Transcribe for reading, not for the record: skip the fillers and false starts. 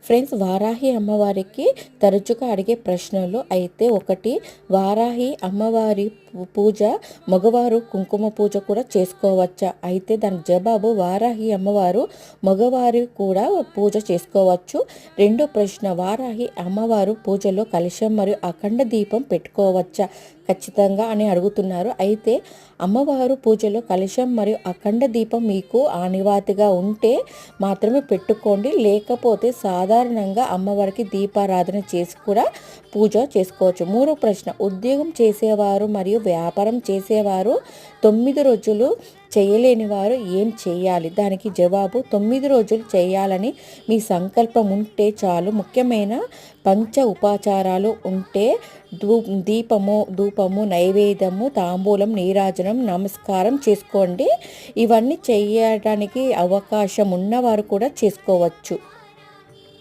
Friends, Varahi అమ్మవారికి తరచుగా అడిగే ప్రశ్నలు అయితే ఒకటి, వారాహి అమ్మవారి పూజ మగవారు కుంకుమ పూజ కూడా చేసుకోవచ్చా? అయితే దాని జవాబు, వారాహి అమ్మవారు మగవారు కూడా పూజ చేసుకోవచ్చు. రెండో ప్రశ్న, వారాహి అమ్మవారు పూజలో కలశం మరియు అఖండ దీపం పెట్టుకోవచ్చా? ఖచ్చితంగా అని అడుగుతున్నారు. అయితే అమ్మవారు పూజలో కలశం మరియు అఖండ దీపం మీకు ఆనివాతిగా ఉంటే మాత్రమే పెట్టుకోండి. లేకపోతే సాధారణంగా అమ్మవారికి దీపారాధన చేసి కూడా పూజ చేసుకోవచ్చు. మూడో ప్రశ్న, ఉద్యోగం చేసేవారు మరియు వ్యాపారం చేసేవారు 9 రోజులు చేయలేని వారు ఏం చేయాలి? దానికి జవాబు, 9 రోజులు చేయాలని మీ సంకల్పం ఉంటే చాలు. ముఖ్యమైన పంచ ఉపాచారాలు ఉంటే ధూపము, నైవేద్యము, తాంబూలం, నీరాజనం, నమస్కారం చేసుకోండి. ఇవన్నీ చేయడానికి అవకాశం ఉన్నవారు కూడా చేసుకోవచ్చు.